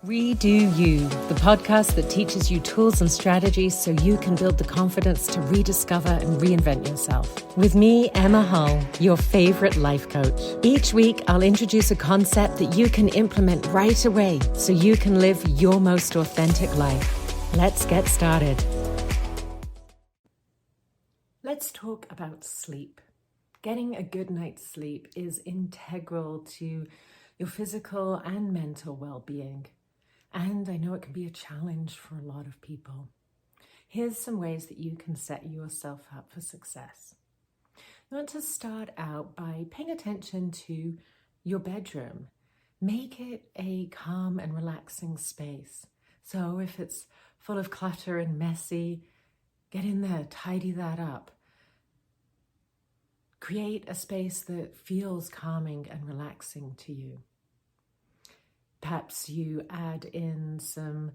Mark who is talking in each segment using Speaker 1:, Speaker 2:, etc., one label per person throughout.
Speaker 1: Redo You, the podcast that teaches you tools and strategies so you can build the confidence to rediscover and reinvent yourself. With me, Emma Hull, your favorite life coach. Each week, I'll introduce a concept that you can implement right away so you can live your most authentic life. Let's get started. Let's talk about sleep. Getting a good night's sleep is integral to your physical and mental well-being. And I know it can be a challenge for a lot of people. Here's some ways that you can set yourself up for success. You want to start out by paying attention to your bedroom. Make it a calm and relaxing space. So if it's full of clutter and messy, get in there, tidy that up. Create a space that feels calming and relaxing to you. Perhaps you add in some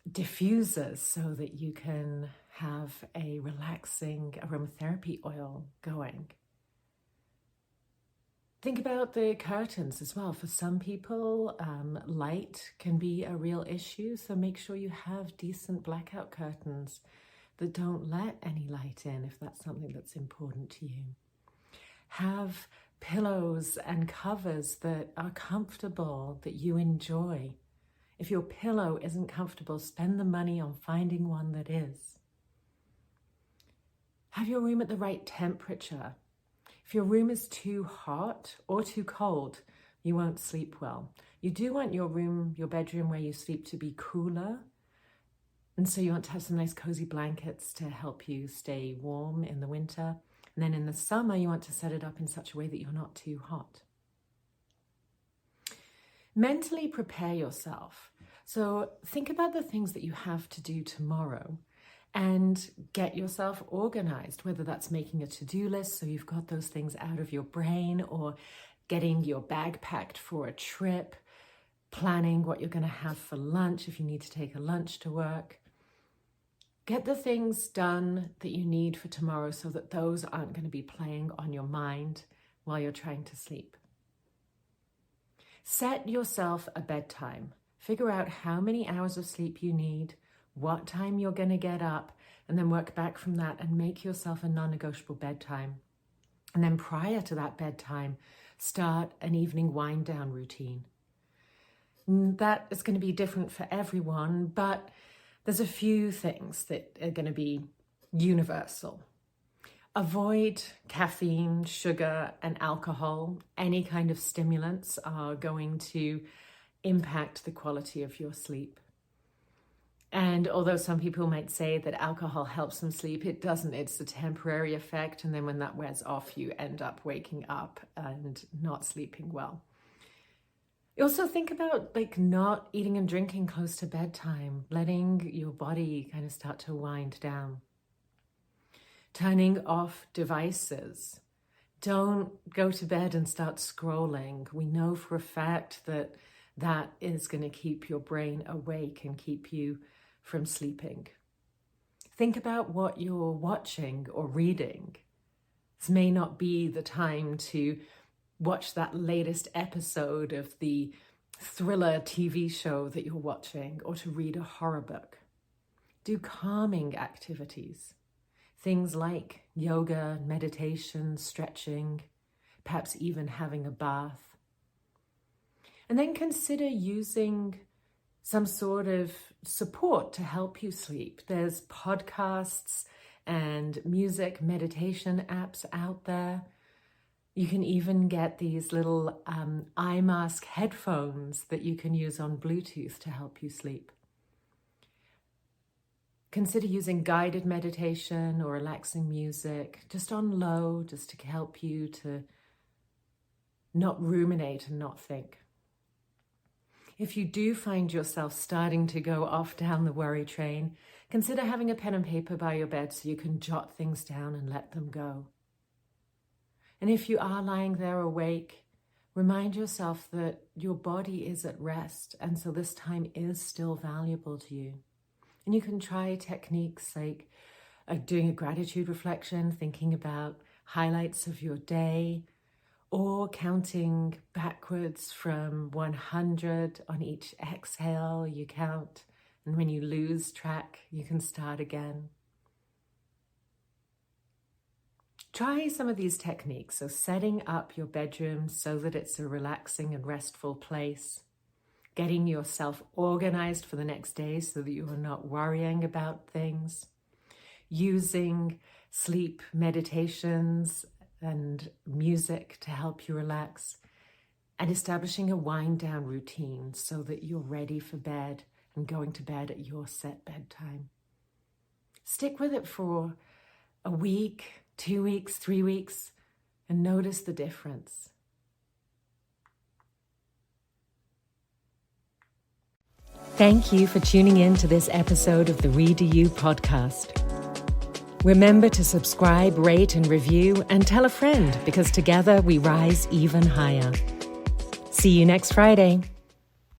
Speaker 1: diffusers so that you can have a relaxing aromatherapy oil going. Think about the curtains as well. For some people, light can be a real issue, so make sure you have decent blackout curtains that don't let any light in if that's something that's important to you. Have pillows and covers that are comfortable, that you enjoy. If your pillow isn't comfortable, spend the money on finding one that is. Have your room at the right temperature. If your room is too hot or too cold, you won't sleep well. You do want your room, your bedroom where you sleep, to be cooler. And so you want to have some nice cozy blankets to help you stay warm in the winter. And then in the summer, you want to set it up in such a way that you're not too hot. Mentally prepare yourself. So think about the things that you have to do tomorrow and get yourself organized, whether that's making a to-do list so you've got those things out of your brain, or getting your bag packed for a trip, planning what you're going to have for lunch if you need to take a lunch to work. Get the things done that you need for tomorrow so that those aren't going to be playing on your mind while you're trying to sleep. Set yourself a bedtime. Figure out how many hours of sleep you need, what time you're going to get up, and then work back from that and make yourself a non-negotiable bedtime. And then prior to that bedtime, start an evening wind down routine. That is going to be different for everyone, but there's a few things that are going to be universal. Avoid caffeine, sugar, and alcohol. Any kind of stimulants are going to impact the quality of your sleep. And although some people might say that alcohol helps them sleep, it doesn't. It's a temporary effect. And then when that wears off, you end up waking up and not sleeping well. You also think about not eating and drinking close to bedtime, letting your body kind of start to wind down. Turning off devices. Don't go to bed and start scrolling. We know for a fact that that is going to keep your brain awake and keep you from sleeping. Think about what you're watching or reading. This may not be the time to watch that latest episode of the thriller TV show that you're watching, or to read a horror book. Do calming activities. Things like yoga, meditation, stretching, perhaps even having a bath. And then consider using some sort of support to help you sleep. There's podcasts and music meditation apps out there. You can even get these little eye mask headphones that you can use on Bluetooth to help you sleep. Consider using guided meditation or relaxing music, just on low, just to help you to not ruminate and not think. If you do find yourself starting to go off down the worry train, consider having a pen and paper by your bed so you can jot things down and let them go. And if you are lying there awake, remind yourself that your body is at rest, and so this time is still valuable to you. And you can try techniques like doing a gratitude reflection, thinking about highlights of your day, or counting backwards from 100 on each exhale, you count. And when you lose track, you can start again. Try some of these techniques. So setting up your bedroom so that it's a relaxing and restful place. Getting yourself organized for the next day so that you are not worrying about things. Using sleep meditations and music to help you relax. And establishing a wind down routine so that you're ready for bed and going to bed at your set bedtime. Stick with it for a week, 2 weeks, 3 weeks, and notice the difference. Thank you for tuning in to this episode of the Redo You podcast. Remember to subscribe, rate, and review, and tell a friend, because together we rise even higher. See you next Friday.